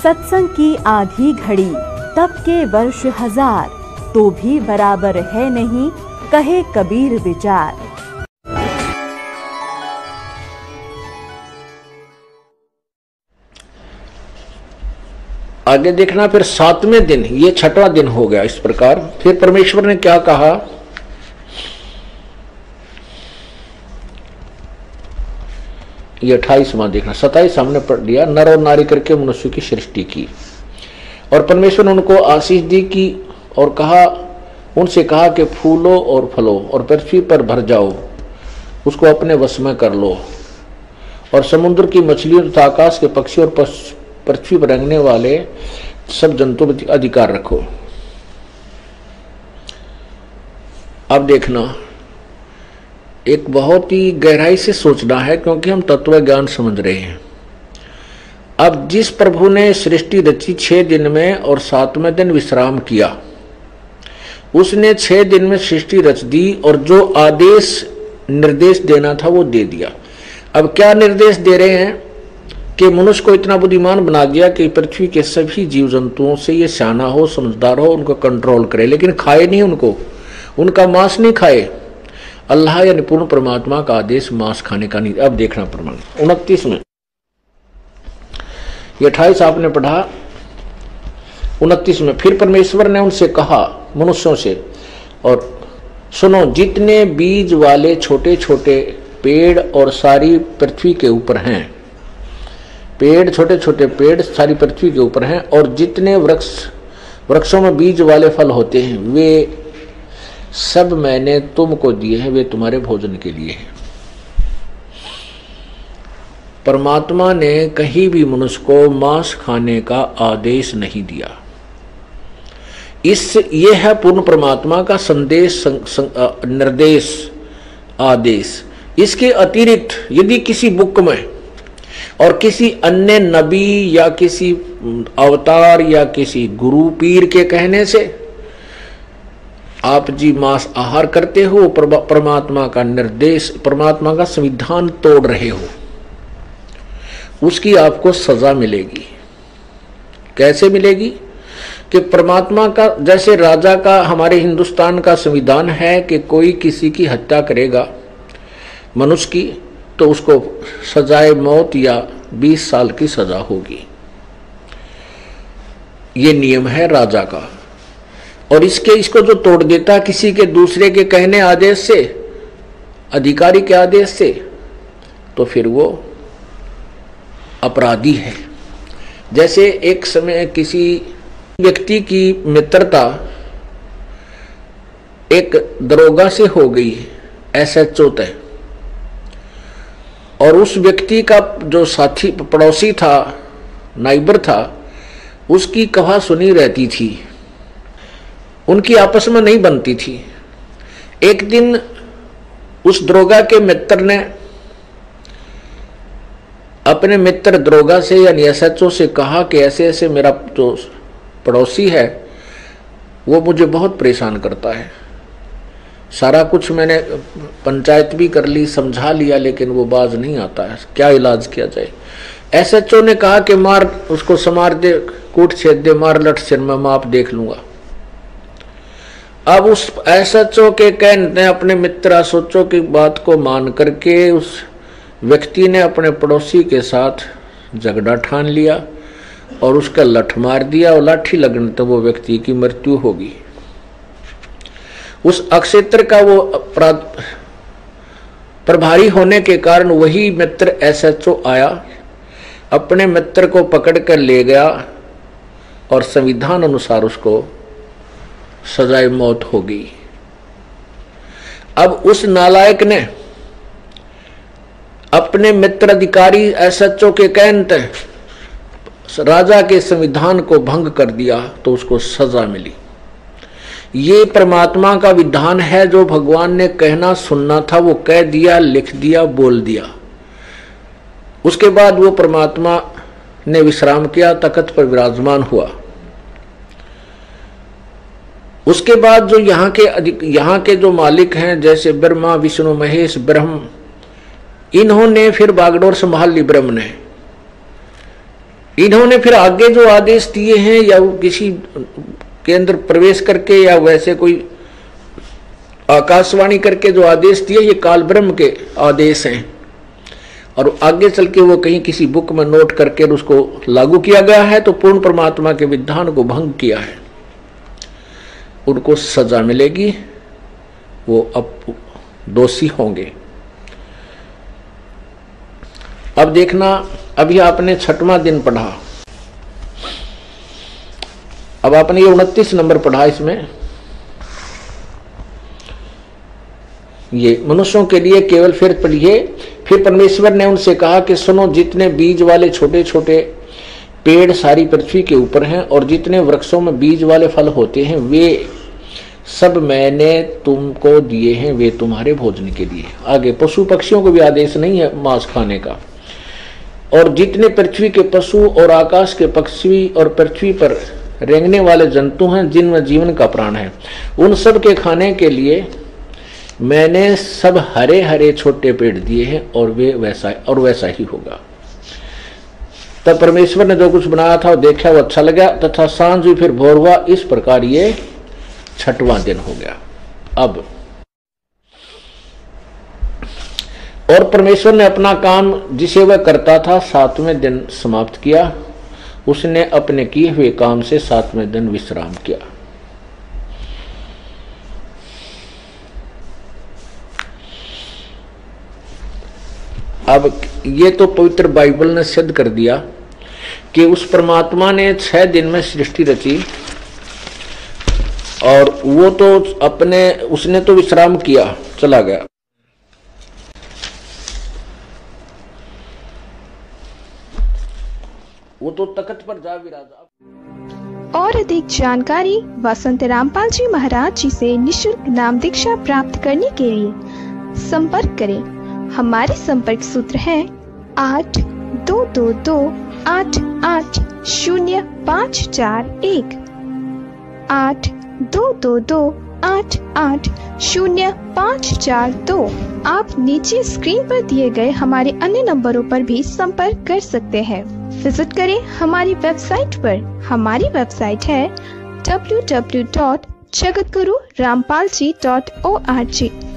सत्संग की आधी घड़ी, तप के वर्ष हजार, तो भी बराबर है नहीं, कहे कबीर विचार। आगे देखना फिर 7वें दिन, ये 6वां दिन हो गया। इस प्रकार फिर परमेश्वर ने क्या कहा, ये 28वां देखना। 27 हमने पढ़ लिया। नर और नारी करके मनुष्य की सृष्टि की और परमेश्वर ने उनको आशीष दी की और कहा, उनसे कहा कि फूलो और फलो और पृथ्वी पर भर जाओ, उसको अपने वश में कर लो और समुद्र की मछलियों तथा आकाश के पक्षी और पृथ्वी पर रेंगने वाले सब जंतु पर अधिकार रखो। अब देखना, एक बहुत ही गहराई से सोचना है क्योंकि हम तत्व ज्ञान समझ रहे हैं। अब जिस प्रभु ने सृष्टि रची 6 दिन में और 7वें दिन विश्राम किया, उसने 6 दिन में सृष्टि रच दी और जो आदेश निर्देश देना था वो दे दिया। अब क्या निर्देश दे रहे हैं कि मनुष्य को इतना बुद्धिमान बना दिया कि पृथ्वी के सभी जीव जंतुओं से ये सियाना हो, समझदार हो, उनको कंट्रोल करे, लेकिन खाए नहीं उनको, उनका मांस नहीं खाए। अल्लाह यानी पूर्ण परमात्मा का आदेश मांस खाने का नहीं। अब देखना प्रमाण 29 में, ये 28 आपने पढ़ा। 29 में फिर परमेश्वर ने उनसे कहा, मनुष्यों से, और सुनो, जितने बीज वाले छोटे छोटे पेड़ और सारी पृथ्वी के ऊपर हैं, पेड़, छोटे छोटे पेड़ सारी पृथ्वी के ऊपर हैं, और जितने वृक्षों में बीज वाले फल होते हैं वे सब मैंने तुमको दिए हैं, वे तुम्हारे भोजन के लिए हैं। परमात्मा ने कहीं भी मनुष्य को मांस खाने का आदेश नहीं दिया। ये है पूर्ण परमात्मा का संदेश, निर्देश, आदेश। इसके अतिरिक्त यदि किसी बुक में और किसी अन्य नबी या किसी अवतार या किसी गुरु पीर के कहने से आप जी मांस आहार करते हो, परमात्मा का निर्देश, परमात्मा का संविधान तोड़ रहे हो, उसकी आपको सजा मिलेगी। कैसे मिलेगी कि परमात्मा का, जैसे राजा का हमारे हिंदुस्तान का संविधान है कि कोई किसी की हत्या करेगा मनुष्य की तो उसको सजाए मौत या 20 साल की सजा होगी। ये नियम है राजा का। और इसको जो तोड़ देता किसी के दूसरे के कहने आदेश से, अधिकारी के आदेश से, तो फिर वो अपराधी है। जैसे एक समय किसी व्यक्ति की मित्रता एक दरोगा से हो गई, SHO तय, और उस व्यक्ति का जो साथी पड़ोसी था, नाइबर था, उसकी कहा सुनी रहती थी, उनकी आपस में नहीं बनती थी। एक दिन उस दरोगा के मित्र ने अपने मित्र दरोगा से यानी SHO से कहा कि ऐसे ऐसे मेरा जो पड़ोसी है वो मुझे बहुत परेशान करता है, सारा कुछ मैंने पंचायत भी कर ली, समझा लिया, लेकिन वो बाज नहीं आता है, क्या इलाज किया जाए। SHO ने कहा कि मार उसको, समार दे, कूट छेद दे, मार लट सिर में, मैं आप देख लूंगा। अब उस SHO के कहने अपने मित्र SHO की बात को मान करके उस व्यक्ति ने अपने पड़ोसी के साथ झगड़ा ठान लिया और उसका लठ मार दिया, और लाठी लगने तो वो व्यक्ति की मृत्यु होगी। उस अक्षेत्र का वो प्रभारी होने के कारण वही मित्र SHO आया, अपने मित्र को पकड़ कर ले गया और संविधान अनुसार उसको सजाए मौत हो गई। अब उस नालायक ने अपने मित्र अधिकारी SHO के कहने राजा के संविधान को भंग कर दिया तो उसको सजा मिली। ये परमात्मा का विधान है, जो भगवान ने कहना सुनना था वो कह दिया, लिख दिया, बोल दिया। उसके बाद वो परमात्मा ने विश्राम किया, तख्त पर विराजमान हुआ। उसके बाद जो यहाँ के जो मालिक हैं, जैसे ब्रह्मा, विष्णु, महेश, ब्रह्म, इन्होंने फिर बागडोर संभाल ली। ब्रह्म ने इन्होंने फिर आगे जो आदेश दिए हैं, या वो किसी के अंदर प्रवेश करके या वैसे कोई आकाशवाणी करके जो आदेश दिए, ये काल ब्रह्म के आदेश हैं, और आगे चल के वो कहीं किसी बुक में नोट करके उसको लागू किया गया है, तो पूर्ण परमात्मा के विधान को भंग किया है, उनको सजा मिलेगी, वो अब दोषी होंगे। अब देखना, अभी आपने 6वां दिन पढ़ा, अब आपने ये 29 नंबर पढ़ा, इसमें ये मनुष्यों के लिए केवल फिर पढ़िए। फिर परमेश्वर ने उनसे कहा कि सुनो, जितने बीज वाले छोटे छोटे पेड़ सारी पृथ्वी के ऊपर हैं और जितने वृक्षों में बीज वाले फल होते हैं, वे सब मैंने तुमको दिए हैं, वे तुम्हारे भोजन के लिए। आगे पशु पक्षियों को भी आदेश नहीं है मांस खाने का। और जितने पृथ्वी के पशु और आकाश के पक्षी और पृथ्वी पर रेंगने वाले जंतु हैं, जिनमें जीवन का प्राण है, उन सब के खाने के लिए मैंने सब हरे हरे छोटे पेड़ दिए हैं, और वे वैसा ही होगा। तब परमेश्वर ने जो कुछ बनाया था वो देखा, वो अच्छा लगा, तथा सांझ हुई फिर भोर हुआ। इस प्रकार ये 6वां दिन हो गया। अब और परमेश्वर ने अपना काम जिसे वह करता था 7वें दिन समाप्त किया। उसने अपने किए हुए काम से 7वें दिन विश्राम किया। अब ये तो पवित्र बाइबल ने सिद्ध कर दिया कि उस परमात्मा ने 6 दिन में सृष्टि रची, और वो तो उसने तो विश्राम किया, चला गया। वो तो तख्त पर जा विराजा। और अधिक जानकारी वसंत रामपाल जी महाराज जी से निशुल्क नाम दीक्षा प्राप्त करने के लिए संपर्क करें। हमारे संपर्क सूत्र हैं 8222880541 8222880542। आप नीचे स्क्रीन पर दिए गए हमारे अन्य नंबरों पर भी संपर्क कर सकते हैं। विजिट करें हमारी वेबसाइट पर। हमारी वेबसाइट है www.jagatgururampalji.org।